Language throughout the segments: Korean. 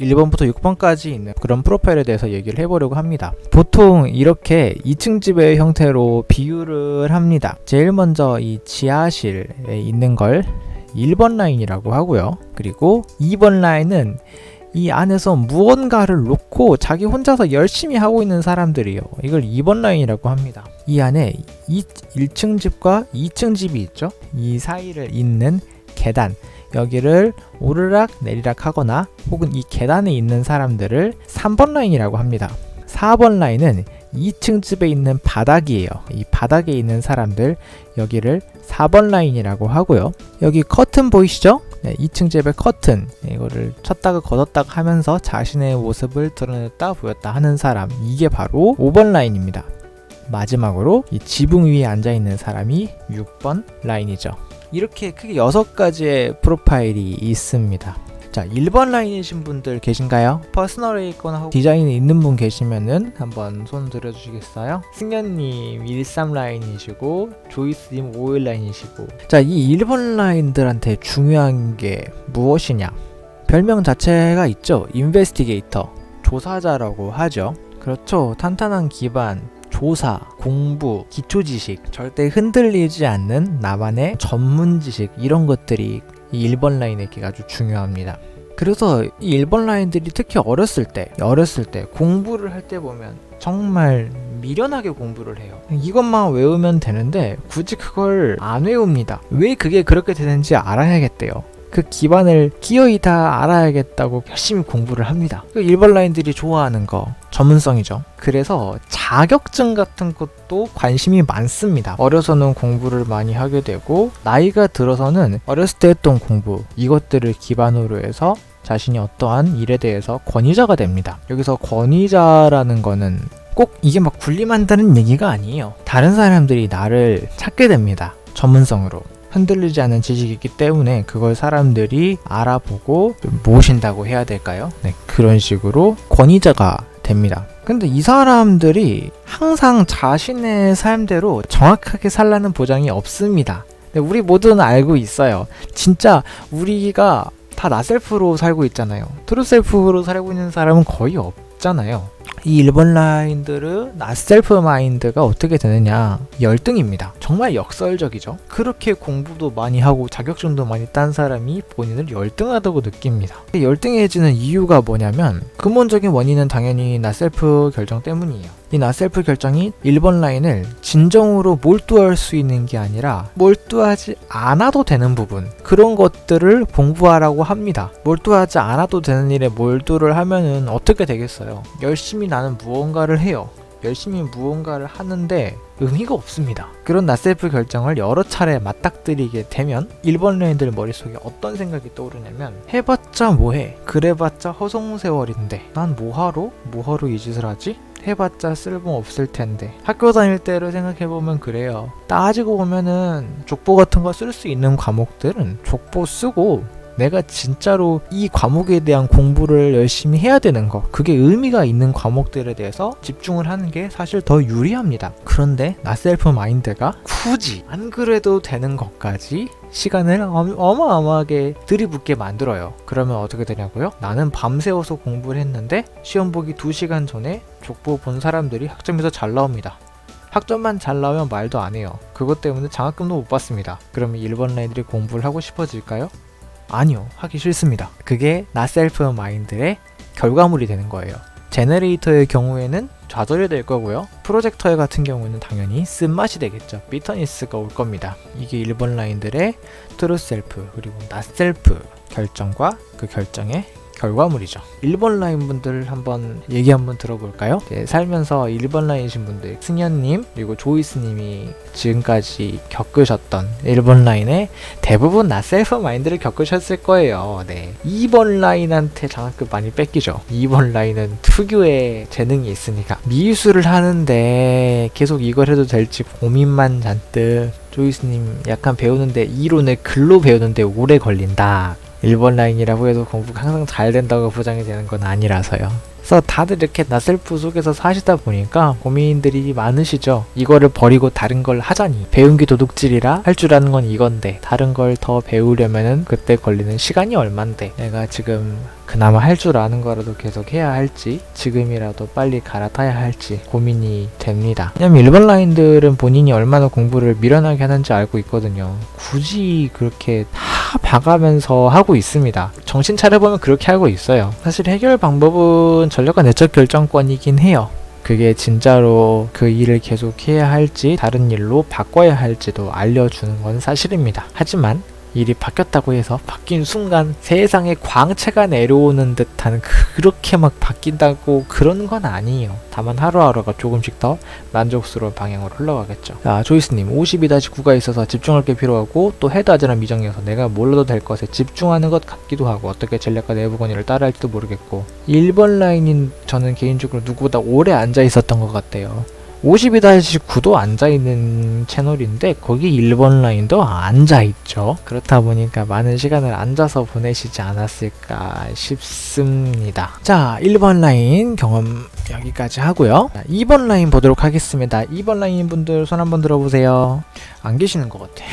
1번부터 6번까지 있는 그런 프로파일에 대해서 얘기를 해보려고 합니다. 보통 이렇게 2층 집의 형태로 비유를 합니다. 제일 먼저 이 지하실에 있는 걸 1번 라인이라고 하고요. 그리고 2번 라인은 이 안에서 무언가를 놓고 자기 혼자서 열심히 하고 있는 사람들이요. 이걸 2번 라인이라고 합니다. 이 안에 1층 집과 2층 집이 있죠. 이 사이를 잇는 계단, 여기를 오르락 내리락 하거나 혹은 이 계단에 있는 사람들을 3번 라인이라고 합니다. 4번 라인은 2층 집에 있는 바닥이에요. 이 바닥에 있는 사람들, 여기를 4번 라인이라고 하고요. 여기 커튼 보이시죠? 2층 집의 커튼, 이거를 쳤다가 걷었다가 하면서 자신의 모습을 드러냈다 보였다 하는 사람, 이게 바로 5번 라인입니다. 마지막으로 이 지붕 위에 앉아있는 사람이 6번 라인이죠. 이렇게 크게 6가지의 프로파일이 있습니다. 자, 1번 라인이신 분들 계신가요? 퍼스널에 있거나 디자인에 있는 분 계시면은 한번 손 들어주시겠어요? 승현님 13 라인이시고 조이스님 51 라인이시고, 자, 이 1번 라인들한테 중요한 게 무엇이냐? 별명 자체가 있죠. 인베스티게이터, 조사자라고 하죠. 그렇죠. 탄탄한 기반, 조사, 공부, 기초지식, 절대 흔들리지 않는 나만의 전문지식, 이런 것들이 이 1번 라인에게 아주 중요합니다. 그래서 이 1번 라인들이 특히 어렸을 때 공부를 할 때 보면 정말 미련하게 공부를 해요. 이것만 외우면 되는데 굳이 그걸 안 외웁니다. 왜 그게 그렇게 되는지 알아야겠대요. 그 기반을 기어이 다 알아야겠다고 열심히 공부를 합니다. 1번 라인들이 좋아하는 거 전문성이죠. 그래서 자격증 같은 것도 관심이 많습니다. 어려서는 공부를 많이 하게 되고, 나이가 들어서는 어렸을 때 했던 공부, 이것들을 기반으로 해서 자신이 어떠한 일에 대해서 권위자가 됩니다. 여기서 권위자라는 거는 꼭 이게 막 군림한다는 얘기가 아니에요. 다른 사람들이 나를 찾게 됩니다. 전문성으로. 흔들리지 않는 지식이기 때문에 그걸 사람들이 알아보고 모신다고 해야 될까요? 네, 그런 식으로 권위자가 됩니다. 근데 이 사람들이 항상 자신의 삶대로 정확하게 살라는 보장이 없습니다. 우리 모두는 알고 있어요. 진짜 우리가 다 나셀프로 살고 있잖아요. 트루셀프로 살고 있는 사람은 거의 없잖아요. 이 1번 라인들은 나셀프 마인드가 어떻게 되느냐, 열등입니다. 정말 역설적이죠. 그렇게 공부도 많이 하고 자격증도 많이 딴 사람이 본인을 열등하다고 느낍니다. 열등해지는 이유가 뭐냐면, 근본적인 원인은 당연히 나셀프 결정 때문이에요. 이 나셀프 결정이 1번 라인을 진정으로 몰두할 수 있는 게 아니라 몰두하지 않아도 되는 부분, 그런 것들을 공부하라고 합니다. 몰두하지 않아도 되는 일에 몰두를 하면은 어떻게 되겠어요? 열심히 나는 무언가를 해요. 열심히 무언가를 하는데 의미가 없습니다. 그런 나셀프 결정을 여러 차례 맞닥뜨리게 되면 1번 라인들 머릿속에 어떤 생각이 떠오르냐면, 해봤자 뭐해, 그래봤자 허송세월인데 난 뭐하러 이 짓을 하지? 해봤자 쓸모없을 텐데. 학교 다닐 때를 생각해보면 그래요. 따지고 보면은 족보 같은 거 쓸 수 있는 과목들은 족보 쓰고 내가 진짜로 이 과목에 대한 공부를 열심히 해야 되는 거, 그게 의미가 있는 과목들에 대해서 집중을 하는 게 사실 더 유리합니다. 그런데 나셀프 마인드가 굳이 안 그래도 되는 것까지 시간을 어마어마하게 들이붓게 만들어요. 그러면 어떻게 되냐고요? 나는 밤새워서 공부를 했는데 시험 보기 2시간 전에 족보 본 사람들이 학점에서 잘 나옵니다. 학점만 잘 나오면 말도 안 해요. 그것 때문에 장학금도 못 받습니다. 그러면 1번 라인들이 공부를 하고 싶어질까요? 아니요, 하기 싫습니다. 그게 나셀프 마인드의 결과물이 되는 거예요. 제너레이터의 경우에는 좌절이 될 거고요. 프로젝터 같은 경우는 당연히 쓴맛이 되겠죠. 비터니스가 올 겁니다. 이게 1번 라인들의 트루셀프 그리고 나셀프 결정과 그 결정의 결과물이죠. 1번 라인 분들 한번 얘기 한번 들어볼까요? 살면서 1번 라인이신 분들, 승현님 그리고 조이스님이 지금까지 겪으셨던 1번 라인의 대부분 나셀프 마인드를 겪으셨을 거예요. 네. 2번 라인한테 장학금 많이 뺏기죠. 2번 라인은 특유의 재능이 있으니까 미술을 하는데 계속 이걸 해도 될지 고민만 잔뜩. 조이스님 약간 배우는데 이론을 글로 배우는데 오래 걸린다. 1번 라인이라고 해도 공부가 항상 잘 된다고 보장이 되는 건 아니라서요. 그래서 다들 이렇게 나셀프 속에서 사시다 보니까 고민들이 많으시죠. 이거를 버리고 다른 걸 하자니, 배운 게 도둑질이라 할 줄 아는 건 이건데 다른 걸 더 배우려면은 그때 걸리는 시간이 얼만데, 내가 지금 그나마 할 줄 아는 거라도 계속 해야 할지 지금이라도 빨리 갈아타야 할지 고민이 됩니다. 왜냐면 일본 라인들은 본인이 얼마나 공부를 미련하게 하는지 알고 있거든요. 굳이 그렇게 다 봐가면서 하고 있습니다. 정신 차려보면 그렇게 하고 있어요. 사실 해결 방법은 전력과 내적 결정권이긴 해요. 그게 진짜로 그 일을 계속 해야 할지 다른 일로 바꿔야 할지도 알려주는 건 사실입니다. 하지만 일이 바뀌었다고 해서 바뀐 순간 세상에 광채가 내려오는 듯한 그렇게 막 바뀐다고 그런 건 아니에요. 다만 하루하루가 조금씩 더 만족스러운 방향으로 흘러가겠죠. 자, 조이스님 52-9가 있어서 집중할 게 필요하고 또 해도 하지는 미정이어서 내가 몰라도 될 것에 집중하는 것 같기도 하고 어떻게 전략과 내부 권위를 따라 할지도 모르겠고 1번 라인인 저는 개인적으로 누구보다 오래 앉아 있었던 것 같아요. 52-9도 앉아있는 채널인데 거기 1번 라인도 앉아있죠. 그렇다 보니까 많은 시간을 앉아서 보내시지 않았을까 싶습니다. 자, 1번 라인 경험 여기까지 하고요. 자, 2번 라인 보도록 하겠습니다. 2번 라인 분들 손 한번 들어보세요. 안 계시는 것 같아.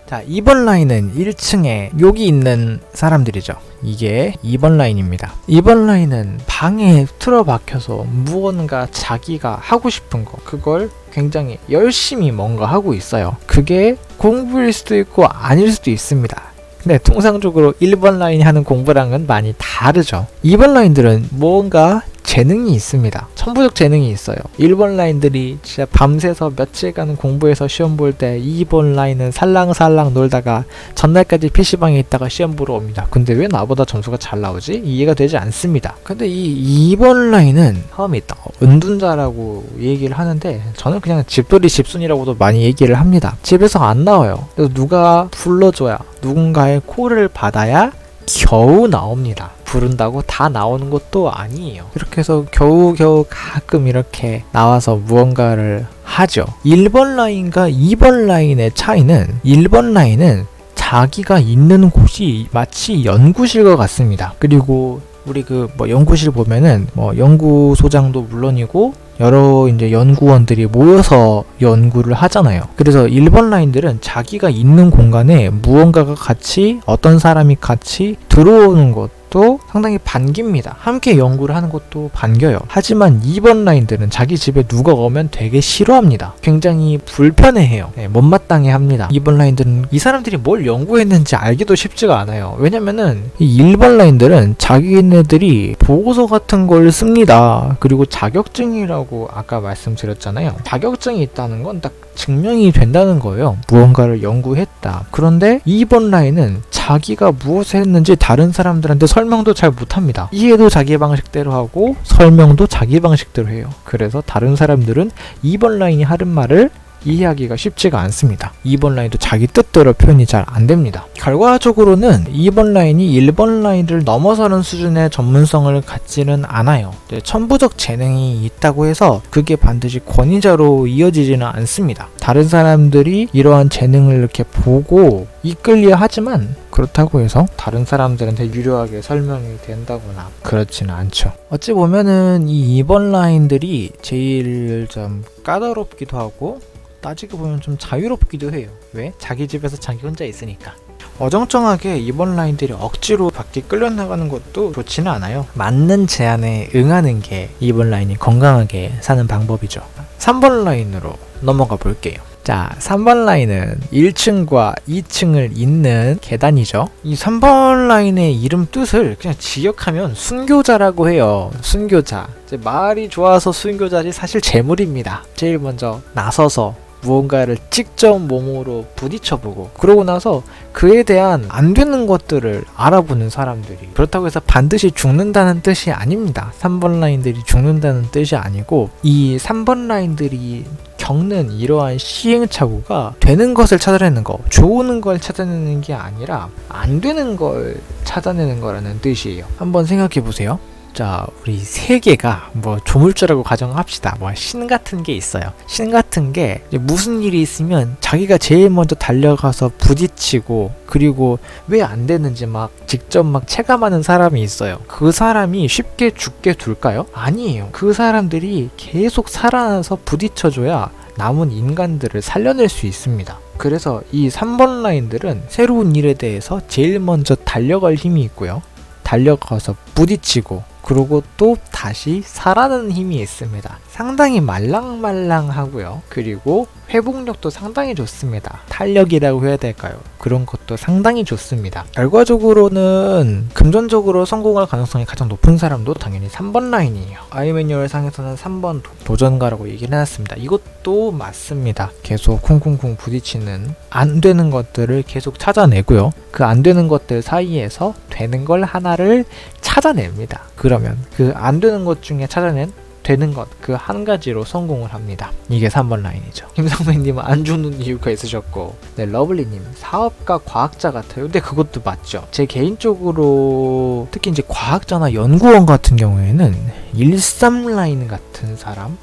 자, 2번 라인은 1층에 여기 있는 사람들이죠. 이게 2번 라인입니다. 2번 라인은 방에 틀어박혀서 무언가 자기가 하고 싶은 거 그걸 굉장히 열심히 뭔가 하고 있어요. 그게 공부일 수도 있고 아닐 수도 있습니다. 근데 통상적으로 1번 라인이 하는 공부랑은 많이 다르죠. 2번 라인들은 뭔가 재능이 있습니다. 천부적 재능이 있어요. 1번 라인들이 진짜 밤새서 며칠간 공부해서 시험 볼 때 2번 라인은 살랑살랑 놀다가 전날까지 PC방에 있다가 시험 보러 옵니다. 근데 왜 나보다 점수가 잘 나오지? 이해가 되지 않습니다. 근데 이 2번 라인은 처음에 있다. 은둔자라고 얘기를 하는데 저는 그냥 집돌이 집순이라고도 많이 얘기를 합니다. 집에서 안 나와요. 그래서 누가 불러줘야 누군가의 콜을 받아야 겨우 나옵니다. 부른다고 다 나오는 것도 아니에요. 이렇게 해서 겨우겨우 가끔 이렇게 나와서 무언가를 하죠. 1번 라인과 2번 라인의 차이는 1번 라인은 자기가 있는 곳이 마치 연구실과 같습니다. 그리고 우리 연구실 보면은 연구소장도 물론이고 여러 이제 연구원들이 모여서 연구를 하잖아요. 그래서 1번 라인들은 자기가 있는 공간에 무언가가 같이 어떤 사람이 같이 들어오는 것도 상당히 반깁니다. 함께 연구를 하는 것도 반겨요. 하지만 2번 라인들은 자기 집에 누가 오면 되게 싫어합니다. 굉장히 불편해해요. 못마땅해 합니다. 2번 라인들은 이 사람들이 뭘 연구했는지 알기도 쉽지가 않아요. 왜냐면은 이 1번 라인들은 자기네들이 보고서 같은 걸 씁니다. 그리고 자격증이라고 아까 말씀드렸잖아요. 자격증이 있다는 건 딱 증명이 된다는 거예요. 무언가를 연구했다. 그런데 2번 라인은 자기가 무엇을 했는지 다른 사람들한테 설명도 잘 못합니다. 이해도 자기 방식대로 하고 설명도 자기 방식대로 해요. 그래서 다른 사람들은 2번 라인이 하는 말을 이해하기가 쉽지가 않습니다. 2번 라인도 자기 뜻대로 표현이 잘 안됩니다. 결과적으로는 2번 라인이 1번 라인을 넘어서는 수준의 전문성을 갖지는 않아요. 천부적 재능이 있다고 해서 그게 반드시 권위자로 이어지지는 않습니다. 다른 사람들이 이러한 재능을 이렇게 보고 이끌려 하지만 그렇다고 해서 다른 사람들한테 유료하게 설명이 된다거나 그렇지는 않죠. 어찌 보면은 이 2번 라인들이 제일 좀 까다롭기도 하고 따지고 보면 좀 자유롭기도 해요. 왜? 자기 집에서 자기 혼자 있으니까. 어정쩡하게 2번 라인들이 억지로 밖에 끌려나가는 것도 좋지는 않아요. 맞는 제안에 응하는 게 2번 라인이 건강하게 사는 방법이죠. 3번 라인으로 넘어가 볼게요. 자, 3번 라인은 1층과 2층을 잇는 계단이죠. 이 3번 라인의 이름 뜻을 그냥 직역하면 순교자라고 해요. 순교자. 말이 좋아서 순교자지 사실 재물입니다. 제일 먼저 나서서 무언가를 직접 몸으로 부딪혀보고 그러고 나서 그에 대한 안 되는 것들을 알아보는 사람들이 그렇다고 해서 반드시 죽는다는 뜻이 아닙니다. 3번 라인들이 죽는다는 뜻이 아니고 이 3번 라인들이 겪는 이러한 시행착오가 되는 것을 찾아내는 거, 좋은 걸 찾아내는 게 아니라 안 되는 걸 찾아내는 거라는 뜻이에요. 한번 생각해 보세요. 자, 우리 세계가 조물주라고 가정합시다. 신 같은 게 있어요. 신 같은 게 무슨 일이 있으면 자기가 제일 먼저 달려가서 부딪히고 그리고 왜 안 되는지 직접 체감하는 사람이 있어요. 그 사람이 쉽게 죽게 둘까요? 아니에요. 그 사람들이 계속 살아나서 부딪혀줘야 남은 인간들을 살려낼 수 있습니다. 그래서 이 3번 라인들은 새로운 일에 대해서 제일 먼저 달려갈 힘이 있고요. 달려가서 부딪히고 그리고 또 다시 살아나는 힘이 있습니다. 상당히 말랑말랑하고요. 그리고 회복력도 상당히 좋습니다. 탄력이라고 해야 될까요? 그런 것도 상당히 좋습니다. 결과적으로는 금전적으로 성공할 가능성이 가장 높은 사람도 당연히 3번 라인이에요. 아이매뉴얼 상에서는 3번 도전가라고 얘기를 해놨습니다. 이것도 맞습니다. 계속 쿵쿵쿵 부딪히는 안 되는 것들을 계속 찾아내고요. 그 안 되는 것들 사이에서 되는 걸 하나를 찾아냅니다. 그러면 그 안 되는 것 중에 찾아낸 되는 것 그 한 가지로 성공을 합니다. 이게 3번 라인이죠. 김성배님은 안 주는 이유가 있으셨고, 네, 러블리님 사업가 과학자 같아요. 근데 그것도 맞죠. 제 개인적으로 특히 이제 과학자나 연구원 같은 경우에는 13 라인 같은 사람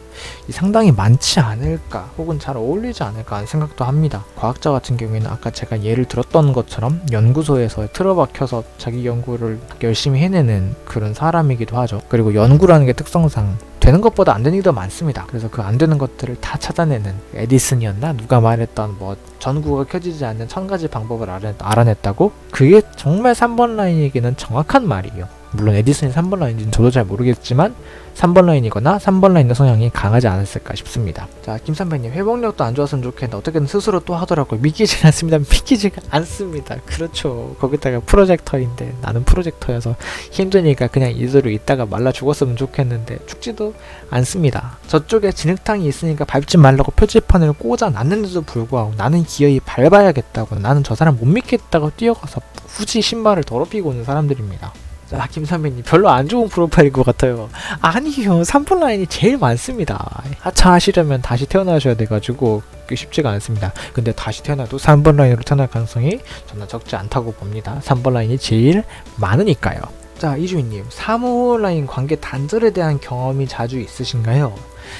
상당히 많지 않을까, 혹은 잘 어울리지 않을까 하는 생각도 합니다. 과학자 같은 경우에는 아까 제가 예를 들었던 것처럼 연구소에서 틀어박혀서 자기 연구를 열심히 해내는 그런 사람이기도 하죠. 그리고 연구라는 게 특성상 되는 것보다 안 되는 게 더 많습니다. 그래서 그 안 되는 것들을 다 찾아내는, 에디슨이었나? 누가 말했던 뭐 전구가 켜지지 않는 1000가지 방법을 알아냈다고? 그게 정말 3번 라인에게는 정확한 말이에요. 물론 에디슨이 3번 라인인지는 저도 잘 모르겠지만 3번 라인이거나 3번 라인의 성향이 강하지 않았을까 싶습니다. 자, 김선배님 회복력도 안 좋았으면 좋겠는데 어떻게든 스스로 또 하더라고요. 믿기지 않습니다. 믿기지가 않습니다. 그렇죠. 거기다가 프로젝터인데 나는 프로젝터여서 힘드니까 그냥 이대로 있다가 말라 죽었으면 좋겠는데 죽지도 않습니다. 저쪽에 진흙탕이 있으니까 밟지 말라고 표지판을 꽂아 놨는데도 불구하고 나는 기어이 밟아야겠다고, 나는 저 사람 못 믿겠다고 뛰어가서 굳이 신발을 더럽히고 오는 사람들입니다. 자, 김선배님 별로 안 좋은 프로파일인 것 같아요. 아니요, 3번 라인이 제일 많습니다. 하차하시려면 다시 태어나셔야 돼가지고 쉽지가 않습니다. 근데 다시 태어나도 3번 라인으로 태어날 가능성이 저는 적지 않다고 봅니다. 3번 라인이 제일 많으니까요. 자, 이주인님 3호 라인 관계 단절에 대한 경험이 자주 있으신가요?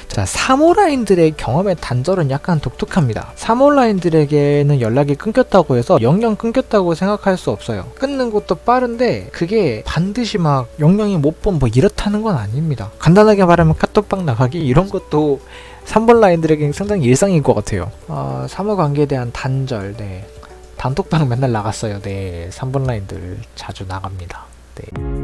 자, 3호 라인들의 경험의 단절은 약간 독특합니다. 3호 라인들에게는 연락이 끊겼다고 해서 영영 끊겼다고 생각할 수 없어요. 끊는 것도 빠른데 그게 반드시 막 영영이 못 본 뭐 이렇다는 건 아닙니다. 간단하게 말하면 카톡방 나가기 이런 것도 3번 라인들에게는 상당히 일상인 것 같아요. 3호 관계에 대한 단절, 네. 단톡방 맨날 나갔어요. 네, 3번 라인들 자주 나갑니다. 네.